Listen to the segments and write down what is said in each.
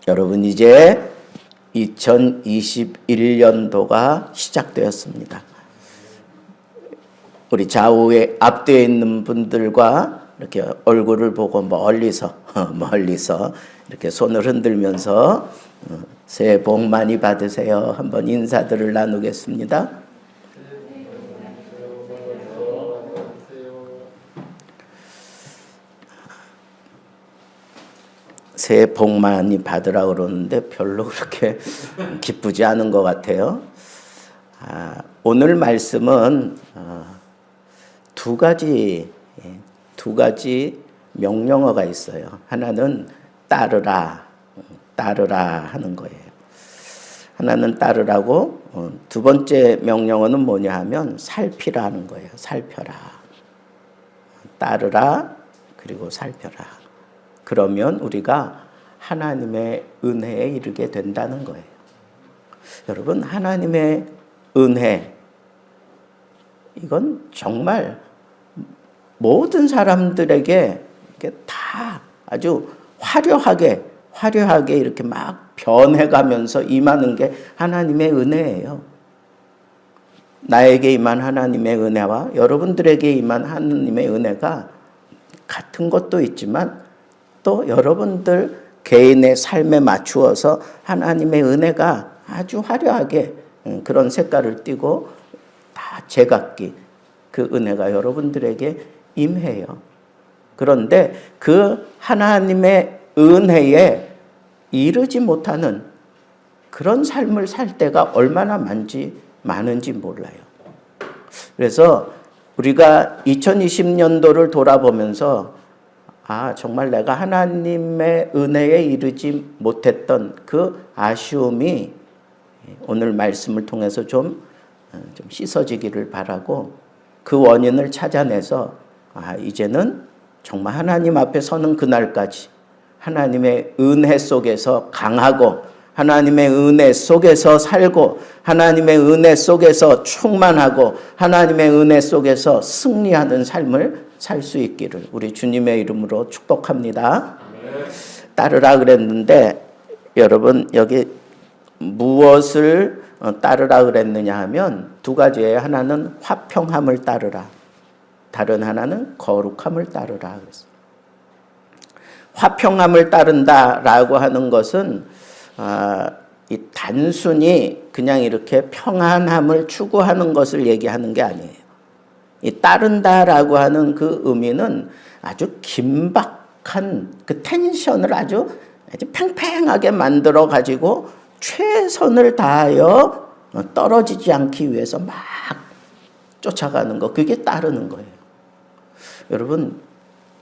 여러분, 이제 2021년도가 시작되었습니다. 우리 좌우에 앞뒤에 있는 분들과 이렇게 얼굴을 보고 멀리서 이렇게 손을 흔들면서 새해 복 많이 받으세요. 한번 인사들을 나누겠습니다. 새해 복 많이 받으라 그러는데 별로 그렇게 기쁘지 않은 것 같아요. 오늘 말씀은 두 가지 명령어가 있어요. 하나는 따르라 하는 거예요. 하나는 따르라고, 두 번째 명령어는 뭐냐 하면 살피라 하는 거예요. 살펴라. 따르라, 그리고 살펴라. 그러면 우리가 하나님의 은혜에 이르게 된다는 거예요. 여러분, 하나님의 은혜, 이건 정말 모든 사람들에게 다 아주 화려하게 이렇게 막 변해가면서 임하는 게 하나님의 은혜예요. 나에게 임한 하나님의 은혜와 여러분들에게 임한 하나님의 은혜가 같은 것도 있지만 또 여러분들 개인의 삶에 맞추어서 하나님의 은혜가 아주 화려하게 그런 색깔을 띠고 다 제각기 그 은혜가 여러분들에게 임해요. 그런데 그 하나님의 은혜에 이르지 못하는 그런 삶을 살 때가 얼마나 많은지 몰라요. 그래서 우리가 2020년도를 돌아보면서 정말 내가 하나님의 은혜에 이르지 못했던 그 아쉬움이 오늘 말씀을 통해서 좀 씻어지기를 바라고, 그 원인을 찾아내서 이제는 정말 하나님 앞에 서는 그날까지 하나님의 은혜 속에서 강하고 하나님의 은혜 속에서 살고 하나님의 은혜 속에서 충만하고 하나님의 은혜 속에서 승리하는 삶을 살 수 있기를 우리 주님의 이름으로 축복합니다. 따르라 그랬는데 여러분, 여기 무엇을 따르라 그랬느냐 하면 두 가지예요. 하나는 화평함을 따르라, 다른 하나는 거룩함을 따르라 그랬어요. 화평함을 따른다라고 하는 것은 이 단순히 그냥 이렇게 평안함을 추구하는 것을 얘기하는 게 아니에요. 이 따른다라고 하는 그 의미는 아주 긴박한 그 텐션을 아주 팽팽하게 만들어 가지고 최선을 다하여 떨어지지 않기 위해서 막 쫓아가는 거, 그게 따르는 거예요. 여러분,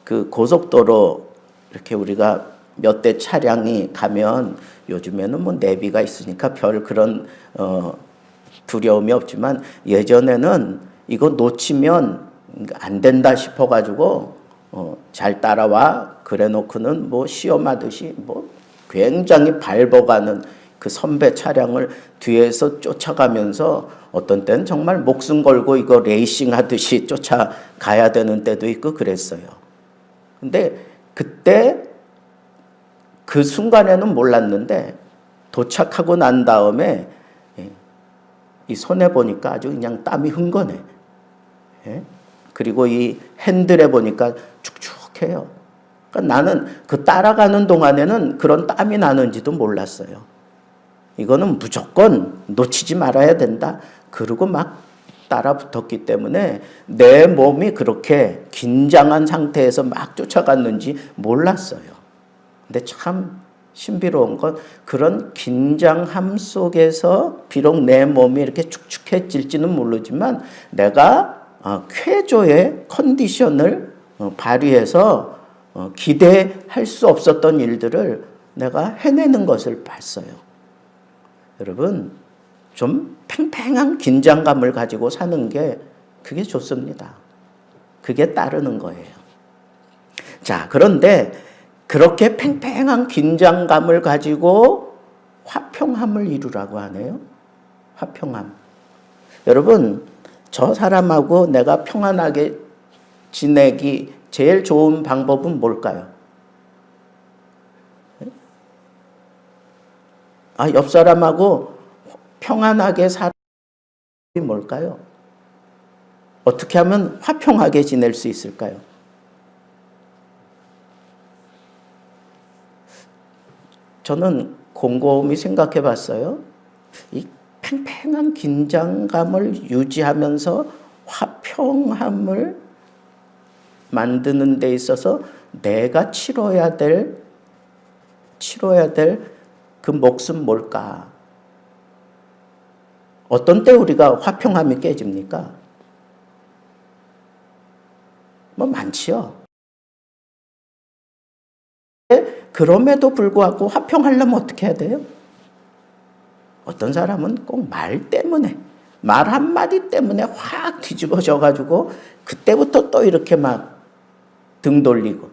그 고속도로 이렇게 우리가 몇 대 차량이 가면 요즘에는 뭐 내비가 있으니까 별 그런 두려움이 없지만 예전에는 이거 놓치면 안 된다 싶어가지고 잘 따라와 그래 놓고는 뭐 시험하듯이 뭐 굉장히 밟아가는 그 선배 차량을 뒤에서 쫓아가면서 어떤 때는 정말 목숨 걸고 이거 레이싱 하듯이 쫓아가야 되는 때도 있고 그랬어요. 근데 그때 그 순간에는 몰랐는데 도착하고 난 다음에 이 손에 보니까 아주 그냥 땀이 흥건해. 그리고 이 핸들에 보니까 축축해요. 그러니까 나는 그 따라가는 동안에는 그런 땀이 나는지도 몰랐어요. 이거는 무조건 놓치지 말아야 된다. 그러고 막 따라 붙었기 때문에 내 몸이 그렇게 긴장한 상태에서 막 쫓아갔는지 몰랐어요. 근데 참 신비로운 건 그런 긴장함 속에서 비록 내 몸이 이렇게 축축해질지는 모르지만 내가 쾌조의 컨디션을 발휘해서 기대할 수 없었던 일들을 내가 해내는 것을 봤어요. 여러분, 좀 팽팽한 긴장감을 가지고 사는 게 그게 좋습니다. 그게 따르는 거예요. 자, 그런데 그렇게 팽팽한 긴장감을 가지고 화평함을 이루라고 하네요. 화평함. 여러분, 저 사람하고 내가 평안하게 지내기 제일 좋은 방법은 뭘까요? 옆 사람하고 평안하게 살아야 뭘까요? 어떻게 하면 화평하게 지낼 수 있을까요? 저는 곰곰이 생각해 봤어요. 이 팽팽한 긴장감을 유지하면서 화평함을 만드는 데 있어서 내가 치러야 될 그 몫은 뭘까? 어떤 때 우리가 화평함이 깨집니까? 많지요. 그럼에도 불구하고 화평하려면 어떻게 해야 돼요? 어떤 사람은 꼭 말 한마디 때문에 확 뒤집어져가지고 그때부터 또 이렇게 막 등 돌리고,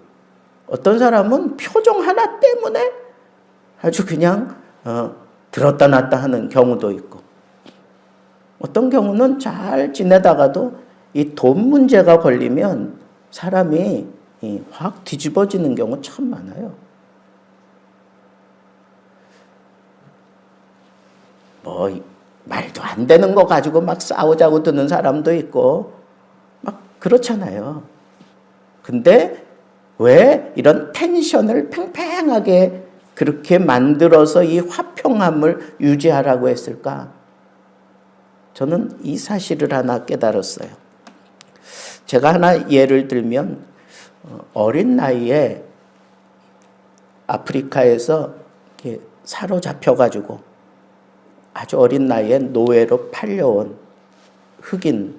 어떤 사람은 표정 하나 때문에 아주 그냥 들었다 놨다 하는 경우도 있고, 어떤 경우는 잘 지내다가도 이 돈 문제가 걸리면 사람이 확 뒤집어지는 경우 참 많아요. 말도 안 되는 거 가지고 막 싸우자고 드는 사람도 있고 막 그렇잖아요. 근데 왜 이런 텐션을 팽팽하게 그렇게 만들어서 이 화평함을 유지하라고 했을까? 저는 이 사실을 하나 깨달았어요. 제가 하나 예를 들면, 어린 나이에 아프리카에서 이렇게 사로잡혀가지고 아주 어린 나이에 노예로 팔려온 흑인이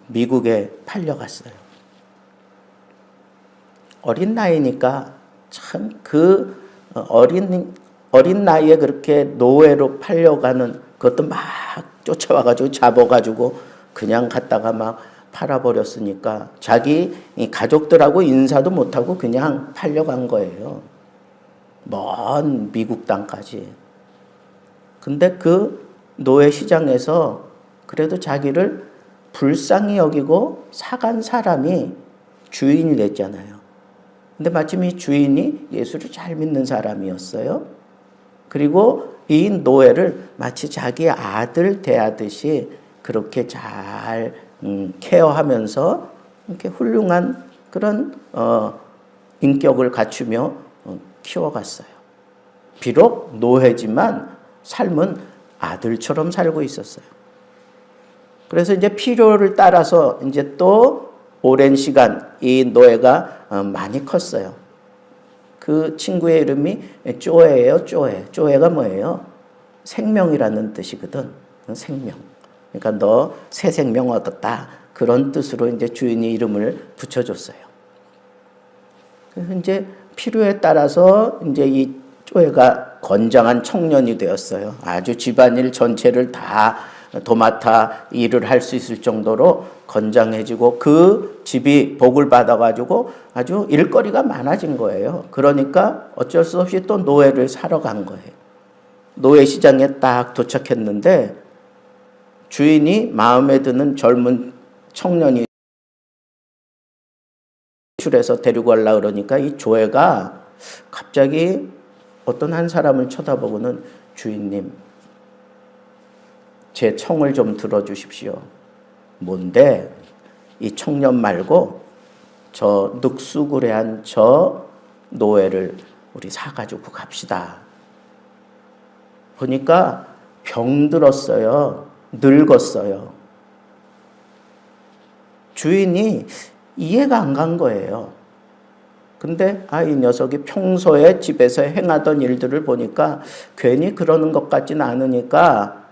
미국에 팔려갔어요. 어린 나이니까 참 그 어린 나이에 그렇게 노예로 팔려가는 그것도 막 쫓아와가지고 잡아가지고 그냥 갔다가 막 팔아버렸으니까 자기 가족들하고 인사도 못하고 그냥 팔려간 거예요. 먼 미국 땅까지. 근데 그 노예 시장에서 그래도 자기를 불쌍히 여기고 사간 사람이 주인이 됐잖아요. 근데 마침 이 주인이 예수를 잘 믿는 사람이었어요. 그리고 이 노예를 마치 자기 아들 대하듯이 그렇게 잘 케어하면서 이렇게 훌륭한 그런 인격을 갖추며 키워갔어요. 비록 노예지만 삶은 아들처럼 살고 있었어요. 그래서 이제 필요를 따라서 이제 또 오랜 시간 이 노예가 많이 컸어요. 그 친구의 이름이 쪼에예요, 쪼에. 쪼에가 뭐예요? 생명이라는 뜻이거든. 생명. 그러니까 너 새 생명 얻었다. 그런 뜻으로 이제 주인이 이름을 붙여줬어요. 그래서 이제 필요에 따라서 이제 이 쪼에가 건장한 청년이 되었어요. 아주 집안일 전체를 다 도맡아 일을 할 수 있을 정도로 건장해지고 그 집이 복을 받아가지고 아주 일거리가 많아진 거예요. 그러니까 어쩔 수 없이 또 노예를 사러 간 거예요. 노예 시장에 딱 도착했는데 주인이 마음에 드는 젊은 청년이 출해서 데리고 가려고 그러니까 이 조회가 갑자기 어떤 한 사람을 쳐다보고는 주인님, 제 청을 좀 들어주십시오. 뭔데? 이 청년 말고 저 늑수구레한 저 노예를 우리 사가지고 갑시다. 보니까 병들었어요. 늙었어요. 주인이 이해가 안 간 거예요. 근데 이 녀석이 평소에 집에서 행하던 일들을 보니까 괜히 그러는 것 같지는 않으니까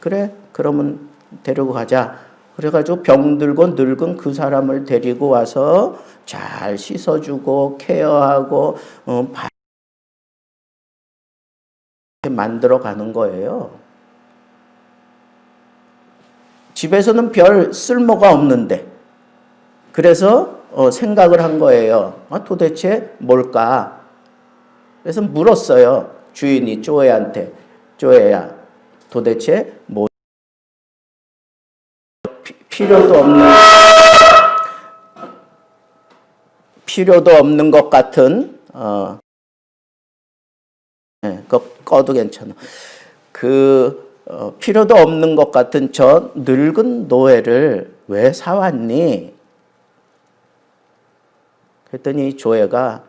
그래, 그러면 데리고 가자. 그래가지고 병들고 늙은 그 사람을 데리고 와서 잘 씻어주고 케어하고 만들어 가는 거예요. 집에서는 별 쓸모가 없는데 그래서 생각을 한 거예요. 도대체 뭘까? 그래서 물었어요. 주인이 쪼에한테. 쪼에야, 도대체 뭐 필요도 없는 것 같은 그거 꺼도 괜찮아. 필요도 없는 것 같은 저 늙은 노예를 왜 사왔니? 그랬더니 조회가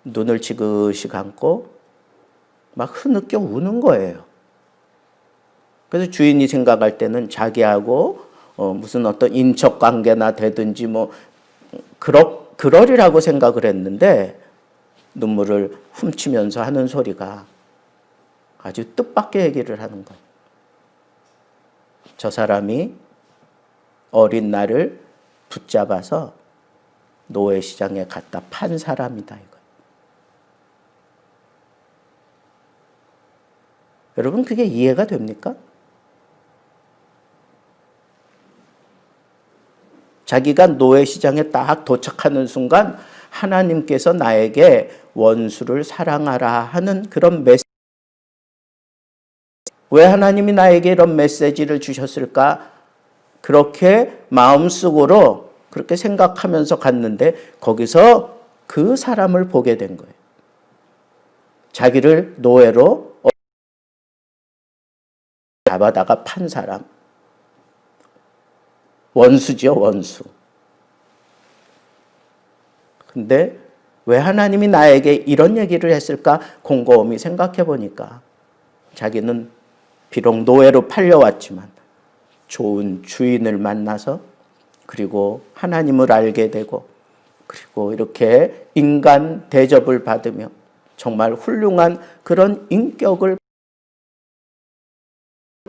눈을 지그시 감고 막 흐느껴 우는 거예요. 그래서 주인이 생각할 때는 자기하고 무슨 어떤 인척 관계나 되든지 뭐 그러리라고 생각을 했는데 눈물을 훔치면서 하는 소리가 아주 뜻밖의 얘기를 하는 거예요. 저 사람이 어린 나를 붙잡아서 노예시장에 갖다 판 사람이다 이거. 여러분 그게 이해가 됩니까? 자기가 노예시장에 딱 도착하는 순간 하나님께서 나에게 원수를 사랑하라 하는 그런 메시지. 왜 하나님이 나에게 이런 메시지를 주셨을까? 그렇게 마음속으로 그렇게 생각하면서 갔는데 거기서 그 사람을 보게 된 거예요. 자기를 노예로 잡아다가 판 사람. 원수죠, 원수. 근데 왜 하나님이 나에게 이런 얘기를 했을까? 곰곰이 생각해 보니까 자기는 비록 노예로 팔려왔지만 좋은 주인을 만나서 그리고 하나님을 알게 되고 그리고 이렇게 인간 대접을 받으며 정말 훌륭한 그런 인격을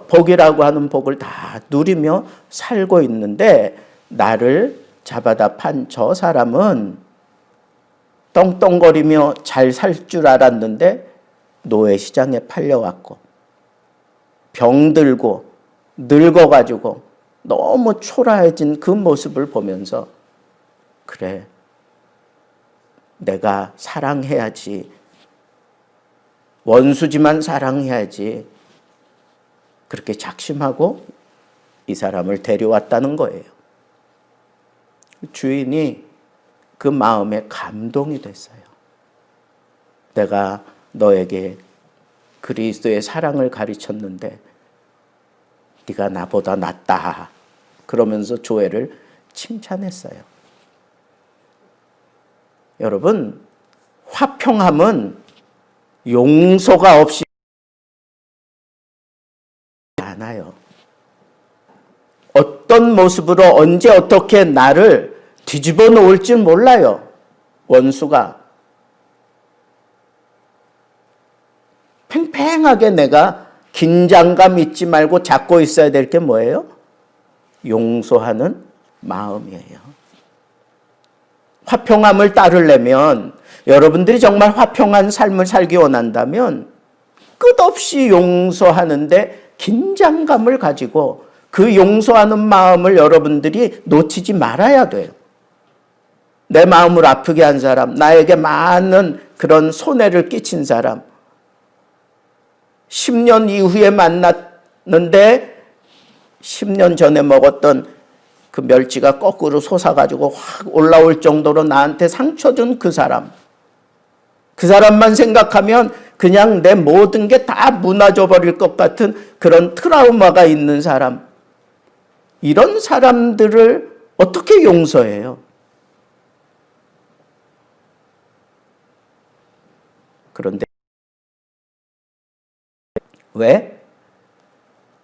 복이라고 하는 복을 다 누리며 살고 있는데 나를 잡아다 판 저 사람은 떵떵거리며 잘 살 줄 알았는데 노예시장에 팔려왔고 병들고 늙어가지고 너무 초라해진 그 모습을 보면서 그래 내가 사랑해야지 원수지만 사랑해야지 그렇게 작심하고 이 사람을 데려왔다는 거예요. 주인이 그 마음에 감동이 됐어요. 내가 너에게 그리스도의 사랑을 가르쳤는데 네가 나보다 낫다. 그러면서 조회를 칭찬했어요. 여러분, 화평함은 용서가 없이 않아요. 어떤 모습으로 언제 어떻게 나를 뒤집어 놓을지 몰라요. 원수가. 팽팽하게 내가 긴장감 잊지 말고 잡고 있어야 될 게 뭐예요? 용서하는 마음이에요. 화평함을 따르려면 여러분들이 정말 화평한 삶을 살기 원한다면 끝없이 용서하는데 긴장감을 가지고 그 용서하는 마음을 여러분들이 놓치지 말아야 돼요. 내 마음을 아프게 한 사람, 나에게 많은 그런 손해를 끼친 사람, 10년 이후에 만났는데 10년 전에 먹었던 그 멸치가 거꾸로 솟아가지고 확 올라올 정도로 나한테 상처 준 그 사람. 그 사람만 생각하면 그냥 내 모든 게 다 무너져 버릴 것 같은 그런 트라우마가 있는 사람. 이런 사람들을 어떻게 용서해요? 그런데 왜?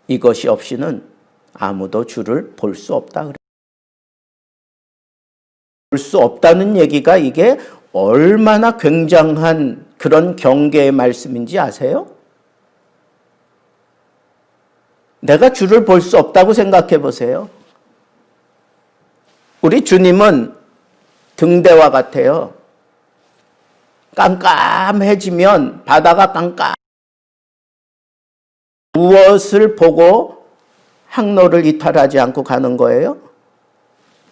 이것이 없이는 아무도 주를 볼 수 없다. 볼 수 없다는 얘기가 이게 얼마나 굉장한 그런 경계의 말씀인지 아세요? 내가 주를 볼 수 없다고 생각해 보세요. 우리 주님은 등대와 같아요. 깜깜해지면 바다가 깜깜 무엇을 보고 항로를 이탈하지 않고 가는 거예요?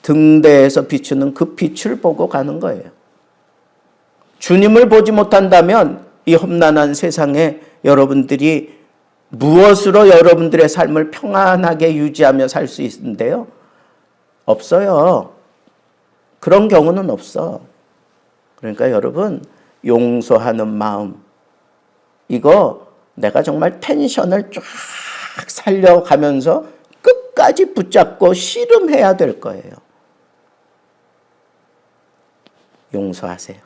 등대에서 비추는 그 빛을 보고 가는 거예요. 주님을 보지 못한다면 이 험난한 세상에 여러분들이 무엇으로 여러분들의 삶을 평안하게 유지하며 살 수 있는데요? 없어요. 그런 경우는 없어. 그러니까 여러분, 용서하는 마음, 이거 내가 정말 펜션을 쫙 살려가면서 끝까지 붙잡고 씨름해야 될 거예요. 용서하세요.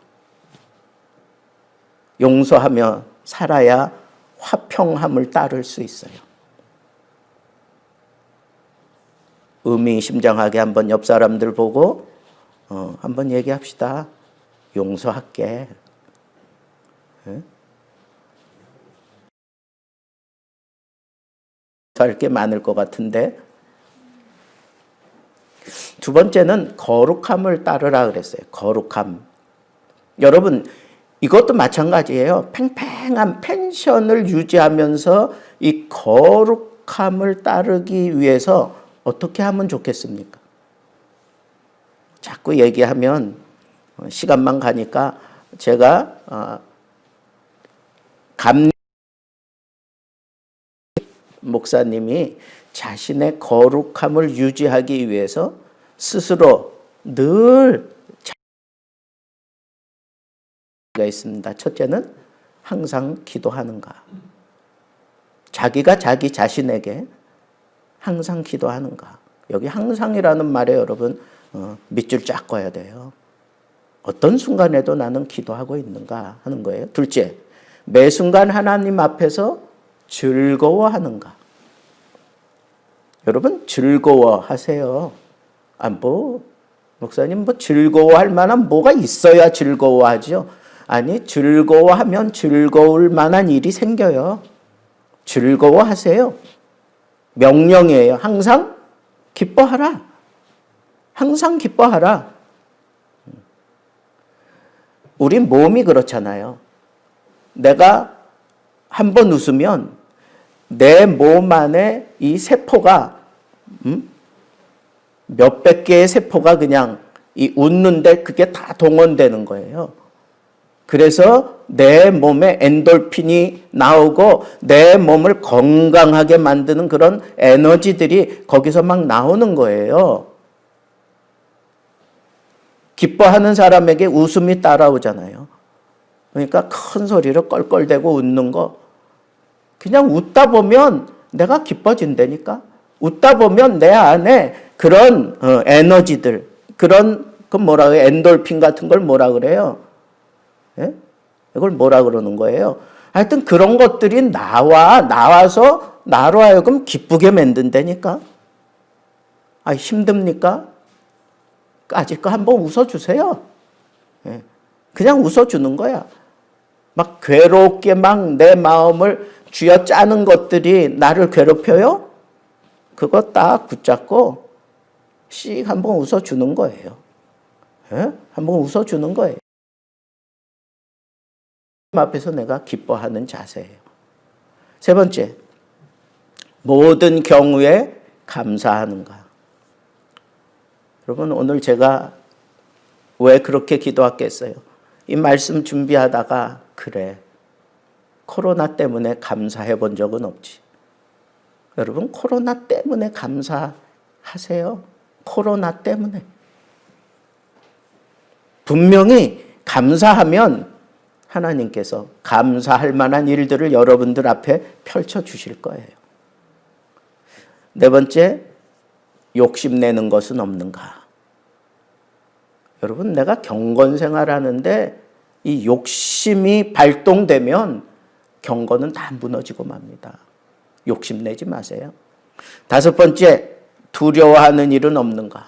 용서하며 살아야 화평함을 따를 수 있어요. 의미심장하게 한번 옆 사람들 보고 한번 얘기합시다. 용서할게. 할 게 많을 것 같은데, 두 번째는 거룩함을 따르라 그랬어요. 거룩함. 여러분, 이것도 마찬가지예요. 팽팽한 펜션을 유지하면서 이 거룩함을 따르기 위해서 어떻게 하면 좋겠습니까? 자꾸 얘기하면 시간만 가니까 제가 목사님이 자신의 거룩함을 유지하기 위해서 스스로 늘 자기가 있습니다. 첫째는 항상 기도하는가. 자기가 자기 자신에게 항상 기도하는가. 여기 항상이라는 말에 여러분 밑줄 쫙 꺼야 돼요. 어떤 순간에도 나는 기도하고 있는가 하는 거예요. 둘째, 매 순간 하나님 앞에서 즐거워하는가. 여러분 즐거워하세요. 목사님 즐거워할 만한 뭐가 있어야 즐거워하죠. 아니, 즐거워하면 즐거울 만한 일이 생겨요. 즐거워하세요. 명령이에요. 항상 기뻐하라. 항상 기뻐하라. 우리 몸이 그렇잖아요. 내가 한번 웃으면 내 몸 안에 이 세포가 몇백 개의 세포가 그냥 이 웃는데 그게 다 동원되는 거예요. 그래서 내 몸에 엔돌핀이 나오고 내 몸을 건강하게 만드는 그런 에너지들이 거기서 막 나오는 거예요. 기뻐하는 사람에게 웃음이 따라오잖아요. 그러니까 큰 소리로 껄껄대고 웃는 거, 그냥 웃다 보면 내가 기뻐진다니까. 웃다 보면 내 안에 그런 에너지들, 그런 뭐라 그래요? 엔돌핀 같은 걸 뭐라 그래요? 예? 이걸 뭐라 그러는 거예요? 하여튼 그런 것들이 나와서 나로 하여금 기쁘게 만든다니까. 힘듭니까? 까짓 거 한번 웃어주세요. 예. 그냥 웃어주는 거야. 막 괴롭게 막 내 마음을 쥐어짜는 것들이 나를 괴롭혀요? 그거 딱 붙잡고 씩 한번 웃어주는 거예요. 예? 한번 웃어주는 거예요. 앞에서 내가 기뻐하는 자세예요. 세 번째, 모든 경우에 감사하는가. 여러분, 오늘 제가 왜 그렇게 기도했겠어요? 이 말씀 준비하다가 그래, 코로나 때문에 감사해 본 적은 없지. 여러분, 코로나 때문에 감사하세요. 코로나 때문에. 분명히 감사하면 하나님께서 감사할 만한 일들을 여러분들 앞에 펼쳐주실 거예요. 네 번째, 욕심내는 것은 없는가. 여러분, 내가 경건 생활하는데 이 욕심이 발동되면 경건은 다 무너지고 맙니다. 욕심내지 마세요. 다섯 번째, 두려워하는 일은 없는가.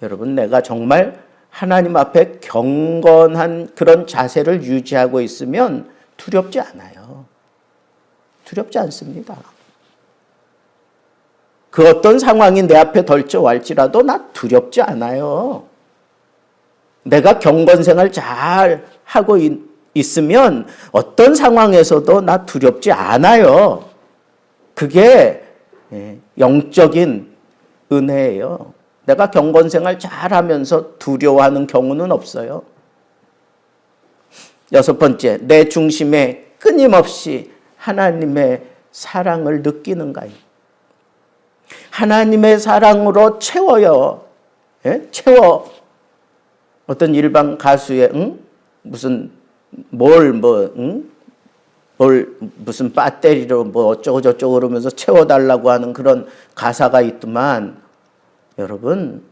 여러분, 내가 정말 하나님 앞에 경건한 그런 자세를 유지하고 있으면 두렵지 않아요. 두렵지 않습니다. 그 어떤 상황이 내 앞에 덜쳐갈지라도 나 두렵지 않아요. 내가 경건생활 잘 하고 있으면 어떤 상황에서도 나 두렵지 않아요. 그게 영적인 은혜예요. 내가 경건생활 잘하면서 두려워하는 경우는 없어요. 여섯 번째, 내 중심에 끊임없이 하나님의 사랑을 느끼는가요? 하나님의 사랑으로 채워요. 채워. 어떤 일반 가수의 무슨 무슨 배터리로 뭐 어쩌고 저쩌고 그러면서 채워달라고 하는 그런 가사가 있더만, 여러분,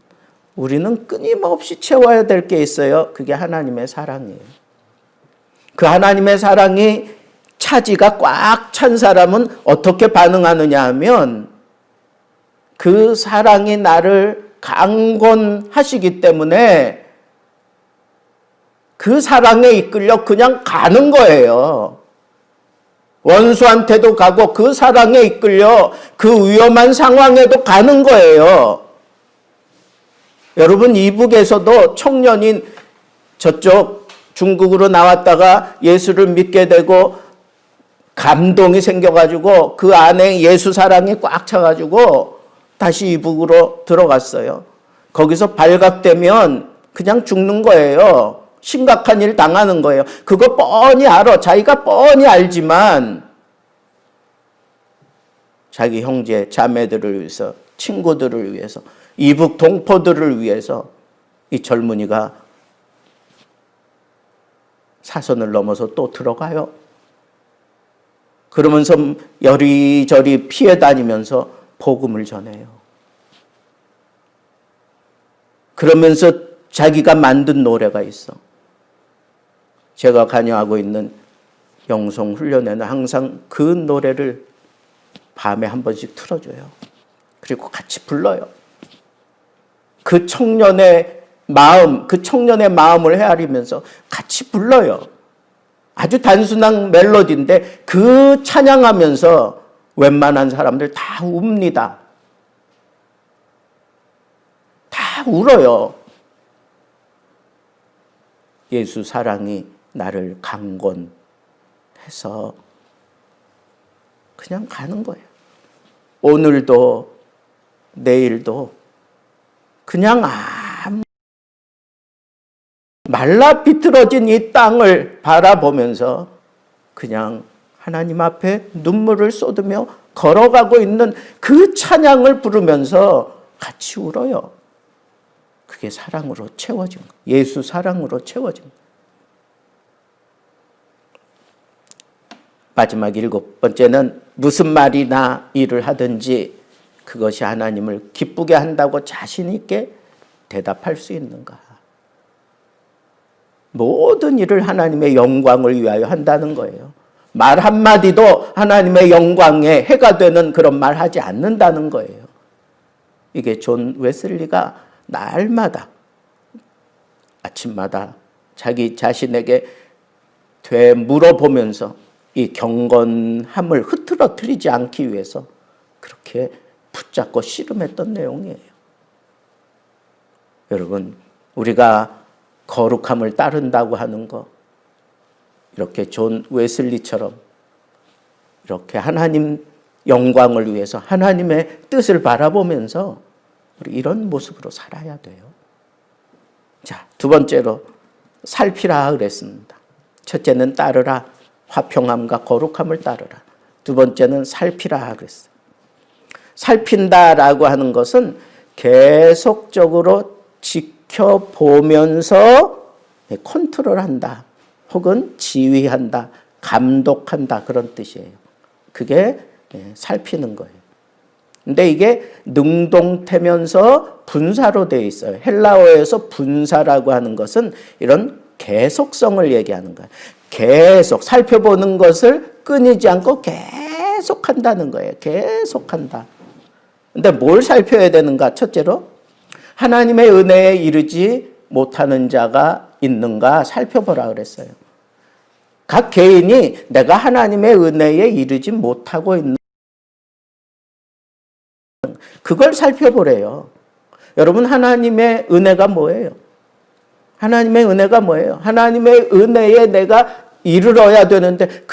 우리는 끊임없이 채워야 될 게 있어요. 그게 하나님의 사랑이에요. 그 하나님의 사랑이 차지가 꽉 찬 사람은 어떻게 반응하느냐 하면, 그 사랑이 나를 강권하시기 때문에 그 사랑에 이끌려 그냥 가는 거예요. 원수한테도 가고 그 사랑에 이끌려 그 위험한 상황에도 가는 거예요. 여러분, 이북에서도 청년인 저쪽 중국으로 나왔다가 예수를 믿게 되고 감동이 생겨가지고 그 안에 예수 사랑이 꽉 차가지고 다시 이북으로 들어갔어요. 거기서 발각되면 그냥 죽는 거예요. 심각한 일 당하는 거예요. 그거 뻔히 알아. 자기가 뻔히 알지만 자기 형제, 자매들을 위해서, 친구들을 위해서, 이북 동포들을 위해서 이 젊은이가 사선을 넘어서 또 들어가요. 그러면서 여리저리 피해 다니면서 복음을 전해요. 그러면서 자기가 만든 노래가 있어. 제가 관여하고 있는 영성 훈련에는 항상 그 노래를 밤에 한 번씩 틀어줘요. 그리고 같이 불러요. 그 청년의 마음을 헤아리면서 같이 불러요. 아주 단순한 멜로디인데 그 찬양하면서 웬만한 사람들 다 웁니다. 다 울어요. 예수 사랑이 나를 강권해서 그냥 가는 거예요. 오늘도 내일도 그냥 말라 비틀어진 이 땅을 바라보면서 그냥 하나님 앞에 눈물을 쏟으며 걸어가고 있는 그 찬양을 부르면서 같이 울어요. 그게 사랑으로 채워진 거예요. 예수 사랑으로 채워진 거예요. 마지막 7번째는 무슨 말이나 일을 하든지 그것이 하나님을 기쁘게 한다고 자신 있게 대답할 수 있는가. 모든 일을 하나님의 영광을 위하여 한다는 거예요. 말 한마디도 하나님의 영광에 해가 되는 그런 말 하지 않는다는 거예요. 이게 존 웨슬리가 날마다 아침마다 자기 자신에게 되물어보면서 이 경건함을 흐트러뜨리지 않기 위해서 그렇게 붙잡고 씨름했던 내용이에요. 여러분, 우리가 거룩함을 따른다고 하는 거, 이렇게 존 웨슬리처럼 이렇게 하나님 영광을 위해서 하나님의 뜻을 바라보면서 우리 이런 모습으로 살아야 돼요. 자, 두 번째로 살피라 그랬습니다. 첫째는 따르라, 화평함과 거룩함을 따르라. 두 번째는 살피라 그랬어요. 살핀다라고 하는 것은 계속적으로 지켜보면서 컨트롤한다, 혹은 지휘한다, 감독한다, 그런 뜻이에요. 그게 살피는 거예요. 근데 이게 능동태면서 분사로 되어 있어요. 헬라어에서 분사라고 하는 것은 이런 계속성을 얘기하는 거예요. 계속 살펴보는 것을 끊이지 않고 계속 한다는 거예요. 계속한다. 근데 뭘 살펴야 되는가? 첫째로 하나님의 은혜에 이르지 못하는 자가 있는가 살펴보라 그랬어요. 각 개인이 내가 하나님의 은혜에 이르지 못하고 있는, 그걸 살펴보래요. 여러분, 하나님의 은혜가 뭐예요? 하나님의 은혜가 뭐예요? 하나님의 은혜에 내가 이르러야 되는데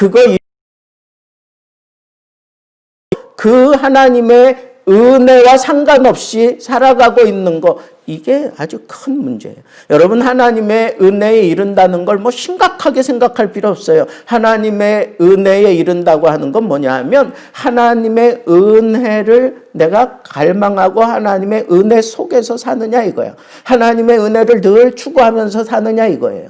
그 하나님의 은혜와 상관없이 살아가고 있는 거, 이게 아주 큰 문제예요. 여러분, 하나님의 은혜에 이른다는 걸 뭐 심각하게 생각할 필요 없어요. 하나님의 은혜에 이른다고 하는 건 뭐냐 하면 하나님의 은혜를 내가 갈망하고 하나님의 은혜 속에서 사느냐 이거예요. 하나님의 은혜를 늘 추구하면서 사느냐 이거예요.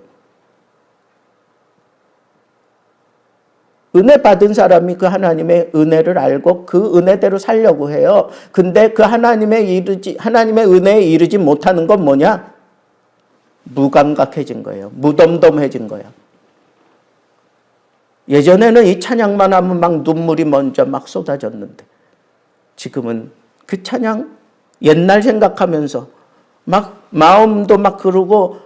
은혜 받은 사람이 그 하나님의 은혜를 알고 그 은혜대로 살려고 해요. 근데 그 하나님의 은혜에 이르지 못하는 건 뭐냐? 무감각해진 거예요. 무덤덤해진 거예요. 예전에는 이 찬양만 하면 막 눈물이 먼저 막 쏟아졌는데 지금은 그 찬양 옛날 생각하면서 막 마음도 막 그러고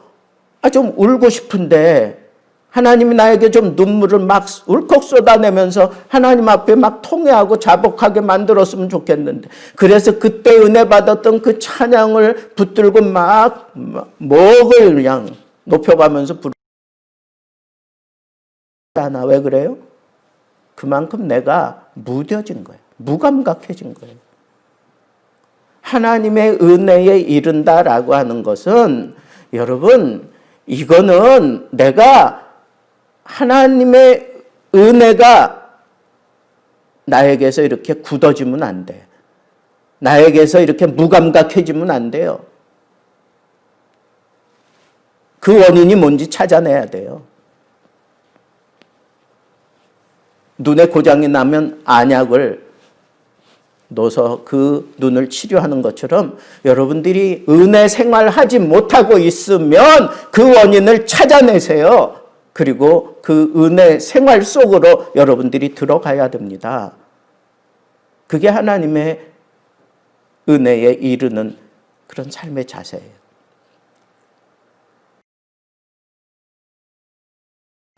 좀 울고 싶은데 하나님이 나에게 좀 눈물을 막 울컥 쏟아내면서 하나님 앞에 막 통회하고 자복하게 만들었으면 좋겠는데 그래서 그때 은혜 받았던 그 찬양을 붙들고 막 목을 그냥 높여가면서 부르지 않아. 왜 그래요? 그만큼 내가 무뎌진 거예요. 무감각해진 거예요. 하나님의 은혜에 이른다라고 하는 것은 여러분 이거는 내가 하나님의 은혜가 나에게서 이렇게 굳어지면 안 돼. 나에게서 이렇게 무감각해지면 안 돼요. 그 원인이 뭔지 찾아내야 돼요. 눈에 고장이 나면 안약을 넣어서 그 눈을 치료하는 것처럼 여러분들이 은혜 생활하지 못하고 있으면 그 원인을 찾아내세요. 그리고 그 은혜 생활 속으로 여러분들이 들어가야 됩니다. 그게 하나님의 은혜에 이르는 그런 삶의 자세예요.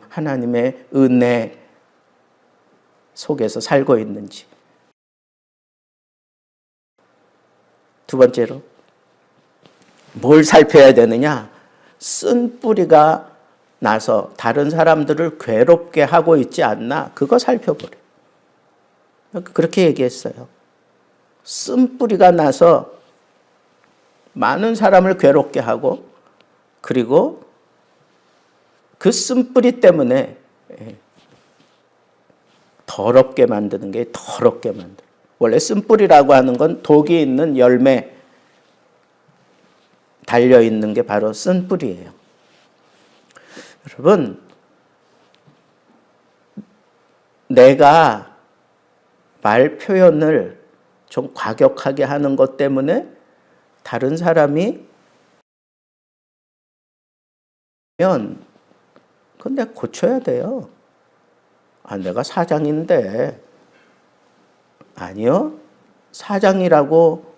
하나님의 은혜 속에서 살고 있는지. 두 번째로 뭘 살펴야 되느냐? 쓴 뿌리가 나서 다른 사람들을 괴롭게 하고 있지 않나? 그거 살펴보래. 그렇게 얘기했어요. 쓴 뿌리가 나서 많은 사람을 괴롭게 하고 그리고 그 쓴 뿌리 때문에 더럽게 만드는 게 더럽게 만들어요. 원래 쓴뿌리라고 하는 건 독이 있는 열매 달려있는 게 바로 쓴뿌리예요. 여러분, 내가 말 표현을 좀 과격하게 하는 것 때문에 다른 사람이 그건 내가 고쳐야 돼요. 내가 사장인데. 아니요. 사장이라고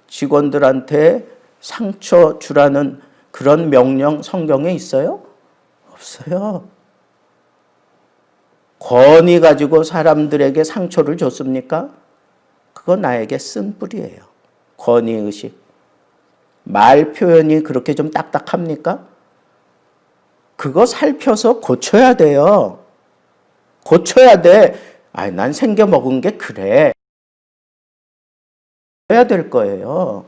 직원들한테 상처 주라는 그런 명령 성경에 있어요? 없어요. 권위 가지고 사람들에게 상처를 줬습니까? 그건 나에게 쓴 뿌리예요. 권위의식. 말 표현이 그렇게 좀 딱딱합니까? 그거 살펴서 고쳐야 돼요. 고쳐야 돼. 난 생겨 먹은 게 그래. 해야 될 거예요.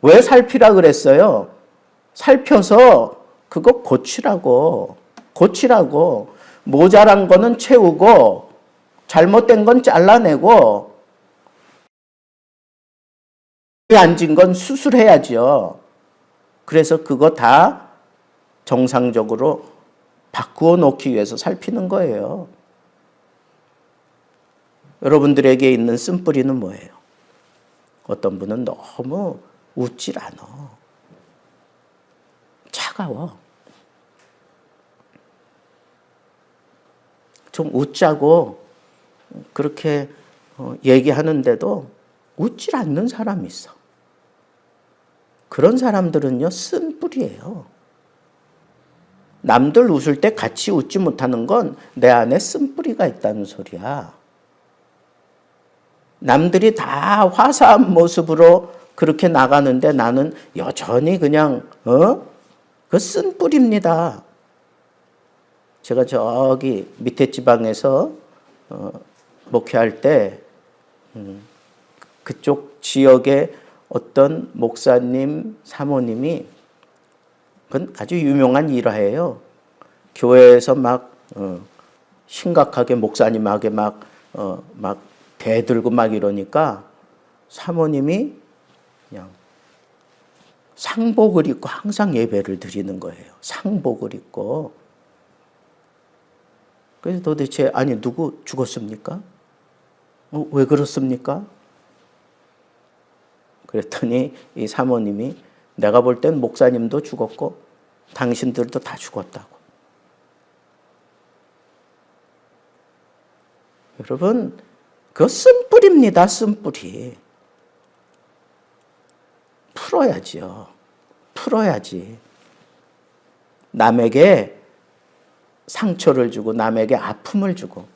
왜 살피라 그랬어요? 살펴서 그거 고치라고. 모자란 거는 채우고 잘못된 건 잘라내고 앉은 건 수술해야죠. 그래서 그거 다 정상적으로 바꾸어 놓기 위해서 살피는 거예요. 여러분들에게 있는 쓴뿌리는 뭐예요? 어떤 분은 너무 웃질 않아. 차가워. 좀 웃자고 그렇게 얘기하는데도 웃질 않는 사람이 있어. 그런 사람들은요, 쓴뿌리예요. 남들 웃을 때 같이 웃지 못하는 건 내 안에 쓴뿌리가 있다는 소리야. 남들이 다 화사한 모습으로 그렇게 나가는데 나는 여전히 그냥 그 쓴뿌리입니다. 제가 저기 밑에 지방에서 목회할 때 그쪽 지역의 어떤 목사님, 사모님이 그건 아주 유명한 일화예요. 교회에서 막 심각하게 목사님에게 막 대들고 막 이러니까 사모님이 그냥 상복을 입고 항상 예배를 드리는 거예요. 상복을 입고. 그래서 도대체 아니 누구 죽었습니까? 왜 그렇습니까? 그랬더니 이 사모님이 내가 볼 땐 목사님도 죽었고 당신들도 다 죽었다고. 여러분, 그거 쓴뿌리입니다. 쓴뿌리. 풀어야지요. 풀어야지. 남에게 상처를 주고 남에게 아픔을 주고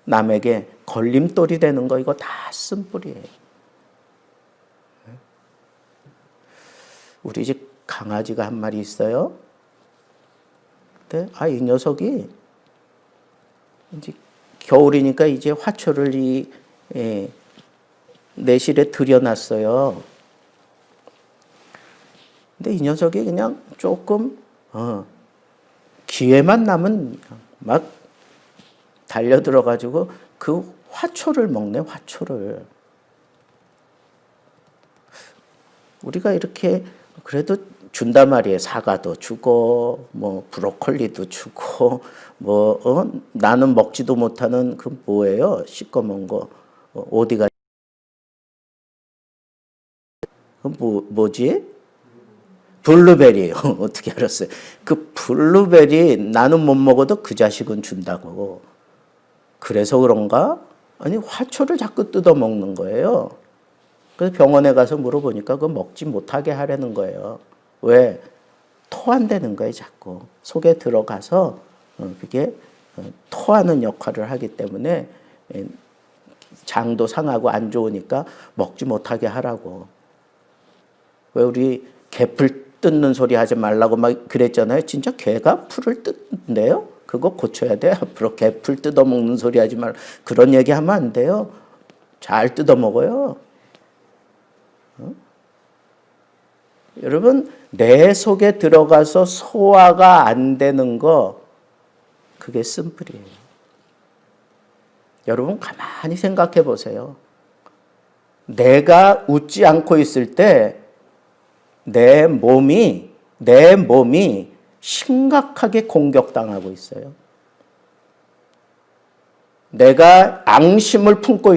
남에게 걸림돌이 되는 거 이거 다 쓴뿌리예요. 우리 집 강아지가 한 마리 있어요. 근데 이 녀석이 이제 겨울이니까 이제 화초를 이 내실에 들여놨어요. 근데 이 녀석이 그냥 조금 기회만 나면 막 달려들어가지고 그 화초를 먹네, 화초를. 우리가 이렇게 그래도 준단 말이에요. 사과도 주고, 뭐 브로콜리도 주고, 나는 먹지도 못하는 그 뭐예요? 시꺼먼 거 어디가? 그 뭐지? 블루베리. 어떻게 알았어요? 그 블루베리 나는 못 먹어도 그 자식은 준다고. 그래서 그런가? 아니 화초를 자꾸 뜯어 먹는 거예요. 그래서 병원에 가서 물어보니까 그거 먹지 못하게 하려는 거예요. 왜? 토한다는 거예요, 자꾸. 속에 들어가서 그게 토하는 역할을 하기 때문에 장도 상하고 안 좋으니까 먹지 못하게 하라고. 왜 우리 개풀 뜯는 소리 하지 말라고 막 그랬잖아요. 진짜 개가 풀을 뜯는데요. 그거 고쳐야 돼. 앞으로 개풀 뜯어먹는 소리 하지 말. 그런 얘기 하면 안 돼요. 잘 뜯어먹어요. 여러분, 내 속에 들어가서 소화가 안 되는 거, 그게 쓴뿌리예요. 여러분, 가만히 생각해 보세요. 내가 웃지 않고 있을 때, 내 몸이 심각하게 공격당하고 있어요. 내가 앙심을 품고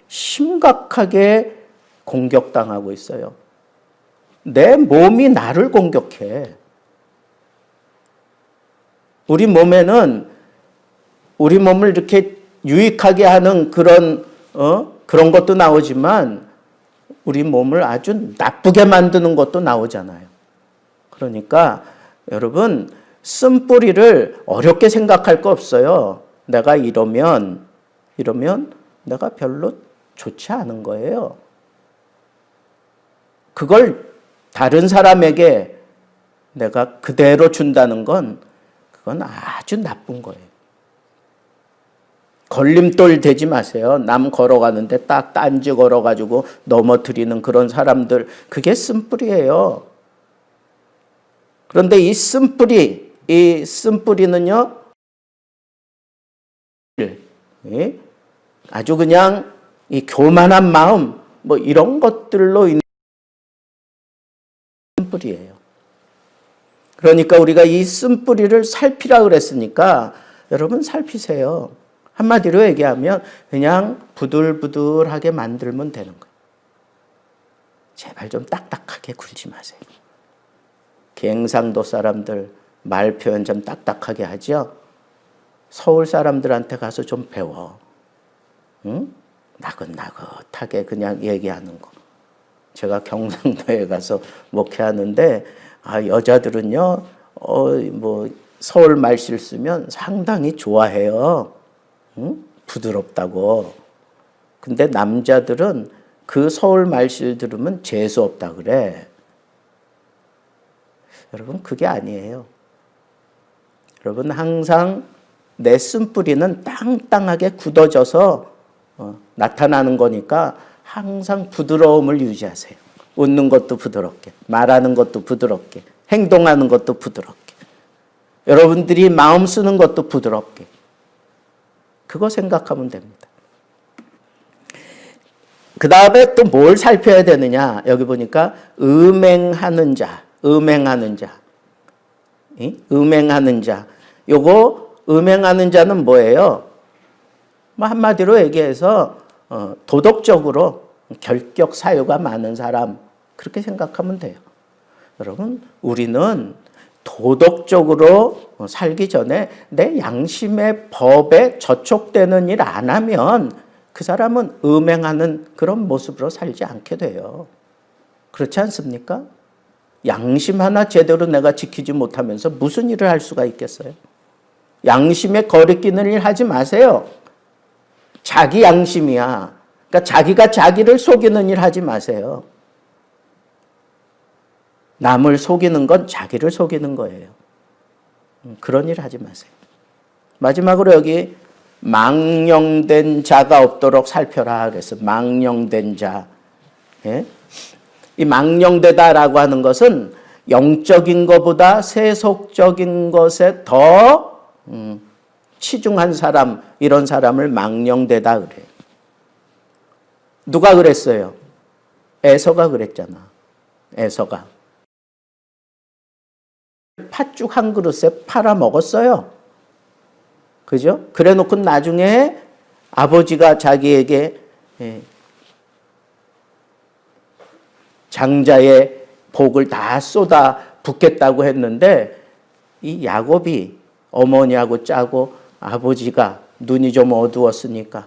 심각하게 공격당하고 있어요. 내 몸이 나를 공격해. 우리 몸에는 우리 몸을 이렇게 유익하게 하는 그런 것도 나오지만 우리 몸을 아주 나쁘게 만드는 것도 나오잖아요. 그러니까 여러분 쓴뿌리를 어렵게 생각할 거 없어요. 내가 이러면 내가 별로 좋지 않은 거예요. 그걸 다른 사람에게 내가 그대로 준다는 건 그건 아주 나쁜 거예요. 걸림돌 되지 마세요. 남 걸어가는데 딱 딴지 걸어가지고 넘어뜨리는 그런 사람들, 그게 쓴뿌리예요. 그런데 이 쓴뿌리는요, 아주 그냥 이 교만한 마음, 뭐 이런 것들로 있는 쓴뿌리예요. 그러니까 우리가 이 쓴뿌리를 살피라 그랬으니까 여러분 살피세요. 한마디로 얘기하면 그냥 부들부들하게 만들면 되는 거예요. 제발 좀 딱딱하게 굴지 마세요. 경상도 사람들 말 표현 좀 딱딱하게 하죠. 서울 사람들한테 가서 좀 배워. 응? 나긋나긋하게 그냥 얘기하는 거. 제가 경상도에 가서 목회하는데 여자들은요 서울 말실 쓰면 상당히 좋아해요. 응? 부드럽다고. 근데 남자들은 그 서울 말실 들으면 재수 없다 그래. 여러분 그게 아니에요. 여러분 항상 내 쓴뿌리는 땅땅하게 굳어져서 나타나는 거니까 항상 부드러움을 유지하세요. 웃는 것도 부드럽게, 말하는 것도 부드럽게, 행동하는 것도 부드럽게, 여러분들이 마음 쓰는 것도 부드럽게. 그거 생각하면 됩니다. 그 다음에 또 뭘 살펴야 되느냐. 여기 보니까 음행하는 자. 음행하는 자. 요거 음행하는 자는 뭐예요? 뭐 한마디로 얘기해서 도덕적으로 결격 사유가 많은 사람, 그렇게 생각하면 돼요. 여러분, 우리는 도덕적으로 살기 전에 내 양심의 법에 저촉되는 일 안 하면 그 사람은 음행하는 그런 모습으로 살지 않게 돼요. 그렇지 않습니까? 양심 하나 제대로 내가 지키지 못하면서 무슨 일을 할 수가 있겠어요? 양심에 거리끼는 일 하지 마세요. 자기 양심이야. 그러니까 자기가 자기를 속이는 일 하지 마세요. 남을 속이는 건 자기를 속이는 거예요. 그런 일 하지 마세요. 마지막으로 여기 망령된 자가 없도록 살펴라 그래서 망령된 자. 예? 이 망령되다라고 하는 것은 영적인 것보다 세속적인 것에 더 치중한 사람, 이런 사람을 망령되다 그래요. 누가 그랬어요? 에서가 그랬잖아. 에서가. 팥죽 한 그릇에 팔아 먹었어요. 그죠? 그래 놓고 나중에 아버지가 자기에게 장자의 복을 다 쏟아 붓겠다고 했는데 이 야곱이 어머니하고 짜고 아버지가 눈이 좀 어두웠으니까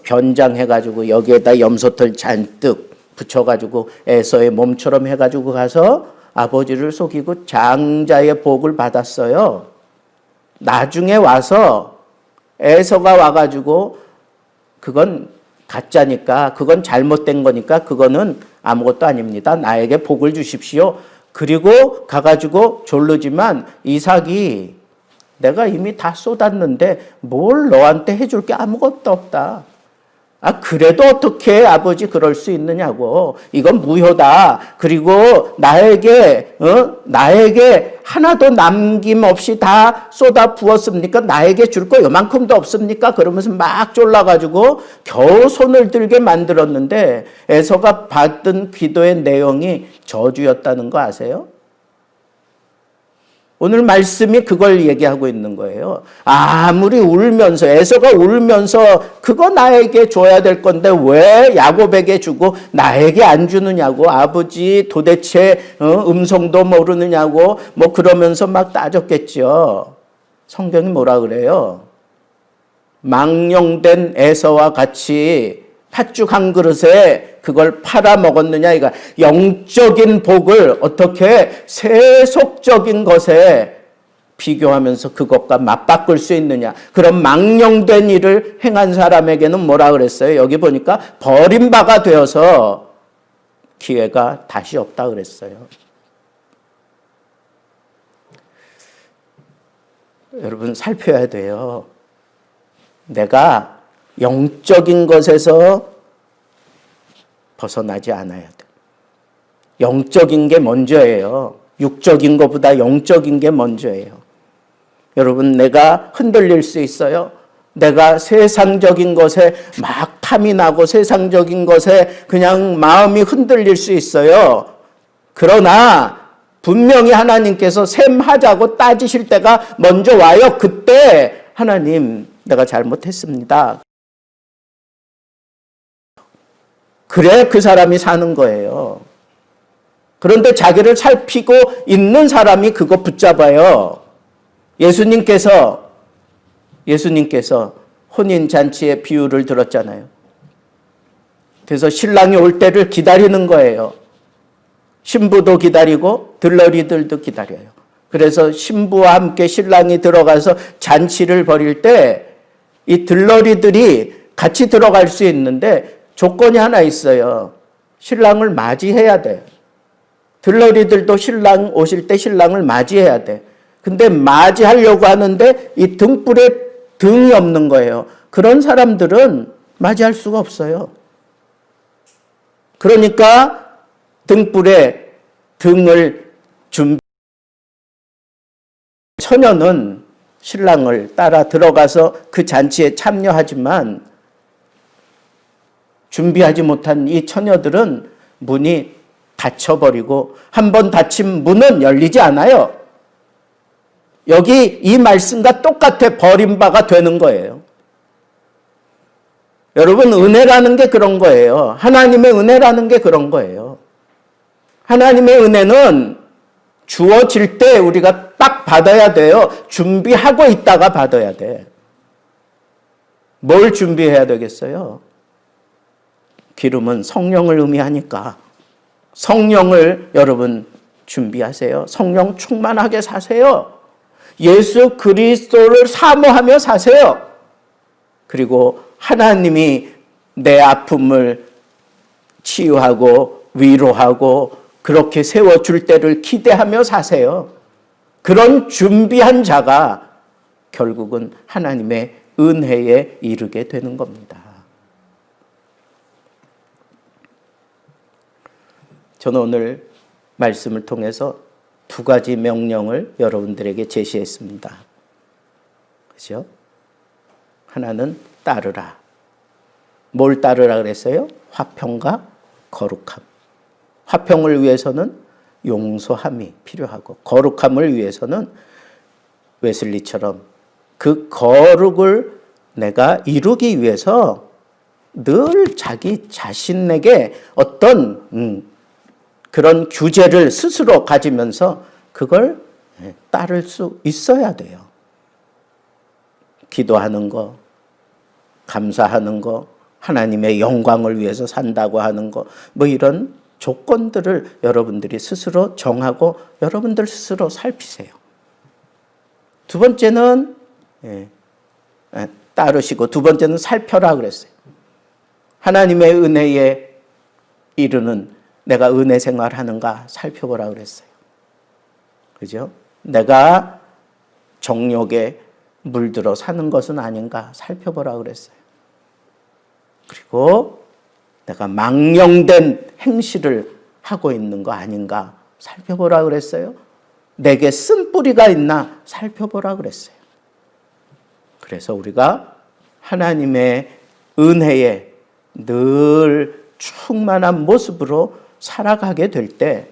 변장해가지고 여기에다 염소털 잔뜩 붙여가지고 에서의 몸처럼 해가지고 가서 아버지를 속이고 장자의 복을 받았어요. 나중에 와서 에서가 와가지고 그건 가짜니까, 그건 잘못된 거니까 그거는 아무것도 아닙니다. 나에게 복을 주십시오. 그리고 가가지고 졸르지만 이삭이 내가 이미 다 쏟았는데 뭘 너한테 해줄 게 아무것도 없다. 아, 그래도 어떻게 아버지 그럴 수 있느냐고. 이건 무효다. 그리고 나에게 하나도 남김없이 다 쏟아 부었습니까? 나에게 줄 거 요만큼도 없습니까? 그러면서 막 졸라가지고 겨우 손을 들게 만들었는데 에서가 받은 기도의 내용이 저주였다는 거 아세요? 오늘 말씀이 그걸 얘기하고 있는 거예요. 아무리 울면서, 에서가 울면서 그거 나에게 줘야 될 건데 왜 야곱에게 주고 나에게 안 주느냐고, 아버지 도대체 음성도 모르느냐고 뭐 그러면서 막 따졌겠죠. 성경이 뭐라 그래요? 망령된 에서와 같이 팥죽 한 그릇에 그걸 팔아 먹었느냐 이거. 영적인 복을 어떻게 세속적인 것에 비교하면서 그것과 맞바꿀 수 있느냐. 그런 망령된 일을 행한 사람에게는 뭐라 그랬어요? 여기 보니까 버림바가 되어서 기회가 다시 없다 그랬어요. 여러분 살펴야 돼요. 내가 영적인 것에서 벗어나지 않아야 돼. 영적인 게 먼저예요. 육적인 것보다 영적인 게 먼저예요. 여러분, 내가 흔들릴 수 있어요. 내가 세상적인 것에 막 탐이 나고 세상적인 것에 그냥 마음이 흔들릴 수 있어요. 그러나 분명히 하나님께서 셈하자고 따지실 때가 먼저 와요. 그때 하나님, 내가 잘못했습니다. 그래 그 사람이 사는 거예요. 그런데 자기를 살피고 있는 사람이 그거 붙잡아요. 예수님께서 혼인잔치의 비유를 들었잖아요. 그래서 신랑이 올 때를 기다리는 거예요. 신부도 기다리고 들러리들도 기다려요. 그래서 신부와 함께 신랑이 들어가서 잔치를 벌일 때 이 들러리들이 같이 들어갈 수 있는데 조건이 하나 있어요. 신랑을 맞이해야 돼. 들러리들도 신랑 오실 때 신랑을 맞이해야 돼. 근데 맞이하려고 하는데 이 등불에 등이 없는 거예요. 그런 사람들은 맞이할 수가 없어요. 그러니까 등불에 등을 처녀는 신랑을 따라 들어가서 그 잔치에 참여하지만 준비하지 못한 이 처녀들은 문이 닫혀버리고 한 번 닫힌 문은 열리지 않아요. 여기 이 말씀과 똑같아 버림바가 되는 거예요. 여러분, 은혜라는 게 그런 거예요. 하나님의 은혜라는 게 그런 거예요. 하나님의 은혜는 주어질 때 우리가 딱 받아야 돼요. 준비하고 있다가 받아야 돼. 뭘 준비해야 되겠어요? 기름은 성령을 의미하니까 성령을 여러분 준비하세요. 성령 충만하게 사세요. 예수 그리스도를 사모하며 사세요. 그리고 하나님이 내 아픔을 치유하고 위로하고 그렇게 세워줄 때를 기대하며 사세요. 그런 준비한 자가 결국은 하나님의 은혜에 이르게 되는 겁니다. 저는 오늘 말씀을 통해서 두 가지 명령을 여러분들에게 제시했습니다. 그렇죠? 하나는 따르라. 뭘 따르라 그랬어요? 화평과 거룩함. 화평을 위해서는 용서함이 필요하고 거룩함을 위해서는 웨슬리처럼 그 거룩을 내가 이루기 위해서 늘 자기 자신에게 어떤 그런 규제를 스스로 가지면서 그걸 따를 수 있어야 돼요. 기도하는 거, 감사하는 거, 하나님의 영광을 위해서 산다고 하는 거, 뭐 이런 조건들을 여러분들이 스스로 정하고 여러분들 스스로 살피세요. 두 번째는 따르시고 두 번째는 살펴라 그랬어요. 하나님의 은혜에 이르는 내가 은혜 생활하는가 살펴보라 그랬어요. 그죠? 내가 정욕에 물들어 사는 것은 아닌가 살펴보라 그랬어요. 그리고 내가 망령된 행실을 하고 있는 거 아닌가 살펴보라 그랬어요. 내게 쓴뿌리가 있나 살펴보라 그랬어요. 그래서 우리가 하나님의 은혜에 늘 충만한 모습으로 살아가게 될 때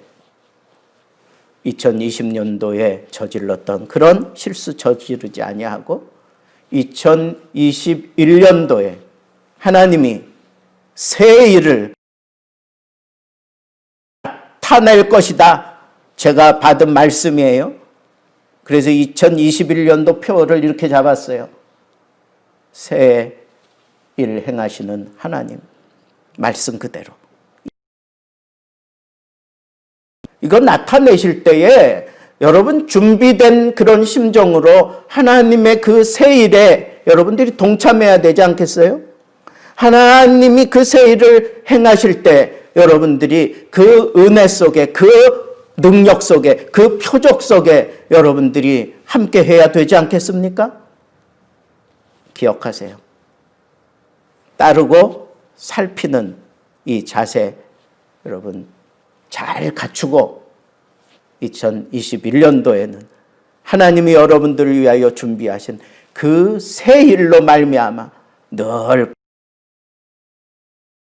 2020년도에 저질렀던 그런 실수 저지르지 아니하고 2021년도에 하나님이 새 일을 나타낼 것이다. 제가 받은 말씀이에요. 그래서 2021년도 표를 이렇게 잡았어요. 새 일 행하시는 하나님. 말씀 그대로. 이거 나타내실 때에 여러분 준비된 그런 심정으로 하나님의 그 새 일에 여러분들이 동참해야 되지 않겠어요? 하나님이 그 새 일을 행하실 때 여러분들이 그 은혜 속에 그 능력 속에 그 표적 속에 여러분들이 함께 해야 되지 않겠습니까? 기억하세요. 따르고 살피는 이 자세 여러분 잘 갖추고 2021년도에는 하나님이 여러분들을 위하여 준비하신 그 새 일로 말미암아 늘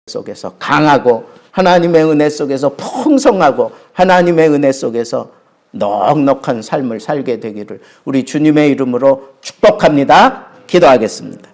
속에서 강하고 하나님의 은혜 속에서 풍성하고 하나님의 은혜 속에서 넉넉한 삶을 살게 되기를 우리 주님의 이름으로 축복합니다. 기도하겠습니다.